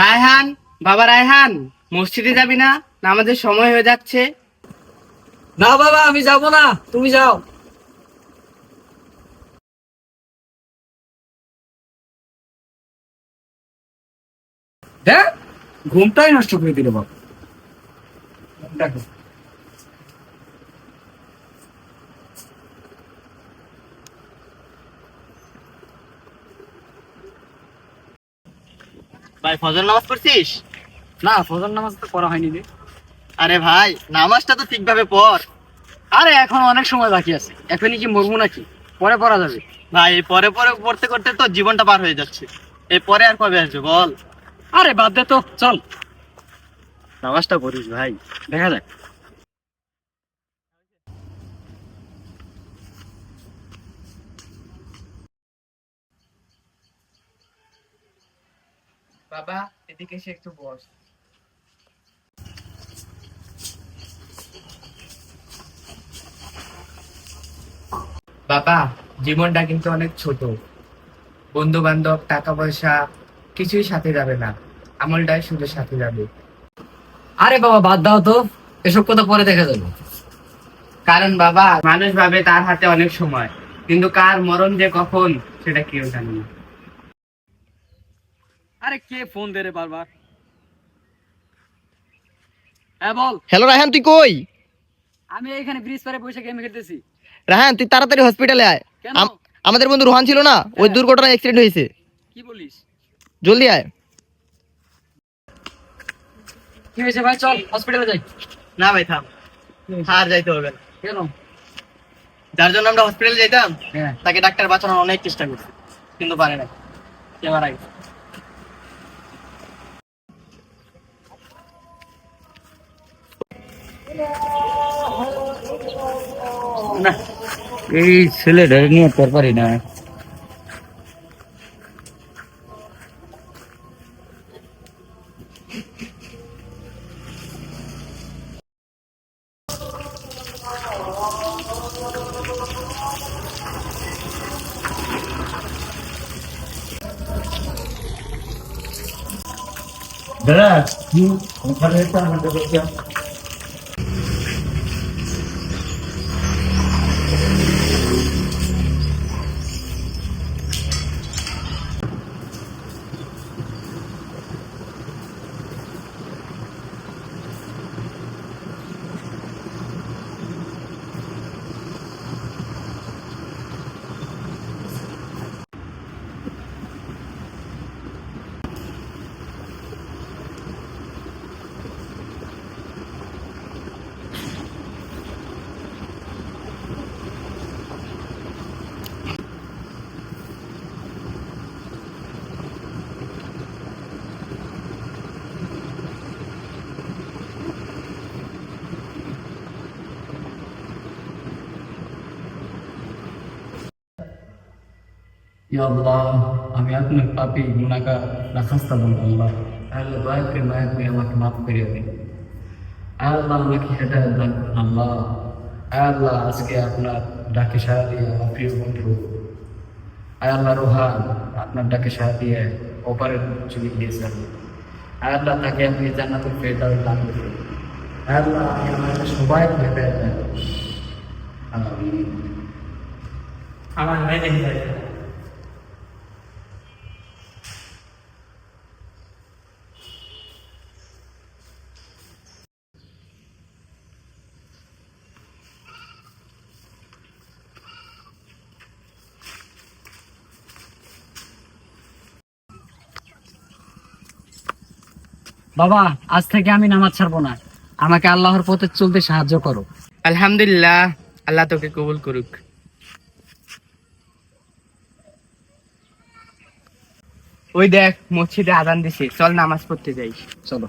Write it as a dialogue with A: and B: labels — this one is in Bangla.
A: রায়হান, বাবা রায়হান, মসজিদে যাবি না? নামাজের সময় হয়ে যাচ্ছে।
B: না বাবা, আমি যাব না, তুমি যাও। দেখ, ঘুমটাই নষ্ট করে দিল বাবা। দেখো,
A: ভাই, ফজর নামাজ পড়ছিস?
B: না ফজর নামাজ তো পড়া হয়নি রে।
A: আরে ভাই, নামাজটা তো ঠিকভাবে পড়।
B: আরে এখন অনেক সময় বাকি আছে, এখনই কি মরবো নাকি? পরে পড়া যাবে।
A: ভাই, পরে পরে পড়তে করতে তো জীবনটা পার হয়ে যাচ্ছে। এই পরে আর কবে আসবে বল?
B: আরে বাদ দে তো, চল
A: নামাজটা পড়িস ভাই।
B: দেখা যাক।
A: বাবা, এদিকে এসে একটু বস। বাবা, জীবনটা কিন্তু অনেক ছোট। বন্ধু বান্ধব, টাকা পয়সা কিছুই সাথে যাবে না, আমলটাই শুধু সাথে যাবে।
B: আরে বাবা বাদ দাও তো, এসব কথা পরে দেখা যাবে।
A: কারণ বাবা, মানুষ ভাবে তার হাতে অনেক সময়, কিন্তু কার মরণ যে কখন সেটা কেউ জানে না।
B: আরে কে ফোন দে রে বারবার? হ্যাঁ বল।
C: হ্যালো রায়হান, তুই কই?
B: আমি এখানে ব্রিজ পারে বসে গেম খেলতেছি।
C: রায়হান, তুই তাড়াতাড়ি হসপিটালে আয়।
B: কেন?
C: আমাদের বন্ধু রোহান ছিল না, ওই
B: হ্যাঁ।
C: দুর্ঘটনায় অ্যাক্সিডেন্ট হয়েছে।
B: কি বলিস?
C: জলদি আয়।
B: কি হয়েছে ভাই? চল হসপিটালে যাই।
A: না ভাই, থাম। আর যাইতে হবে না।
B: কেন?
A: যার জন্য আমরা হসপিটালে যেতাম,
B: হ্যাঁ।
A: তাকে ডাক্তার বাঁচানোর অনেক চেষ্টা করছে, কিন্তু পারে না। সে মারা গেছে।
B: না, এই ছেলেটা নিয়ে তোর পারি না। দাদা, কি ওখানে একটা আমাদের বাচ্চা। Ya Allah, আমি আপনার পাপী গুনাহগার রাখাস্তা বলবো আল্লাহ। আল্লাহ দয়া করে মায়া করে আমাকে মাফ করে দিন। আল্লাহ আমাকে হেদায়েত দান করুন আল্লাহ। আল্লাহ আজকে আপনার ডাকে সাড়া দিয়ে আমার প্রিয় বন্ধু আল্লাহ রোহান আপনার ডাকে সাড়া দিয়ে ওপারের চলে গিয়েছেন। আল্লাহ তাকে আপনি জান্নাতুল ফেরদাউস দান করুন। আল্লাহ আপনি আমাদের সবাই হেদায়েত দেন। আমিন।
A: আমার মেয়ে দেখতে
B: বাবা, আজ থেকে আমি নামাজ ছাড়বো না। আমাকে আল্লাহর পথে চলতে সাহায্য করো।
A: আলহামদুলিল্লাহ, আল্লাহ তোকে কবুল করুক। ওই দেখ, মসজিদে আজান দিছে, চল নামাজ পড়তে যাই।
B: চলো।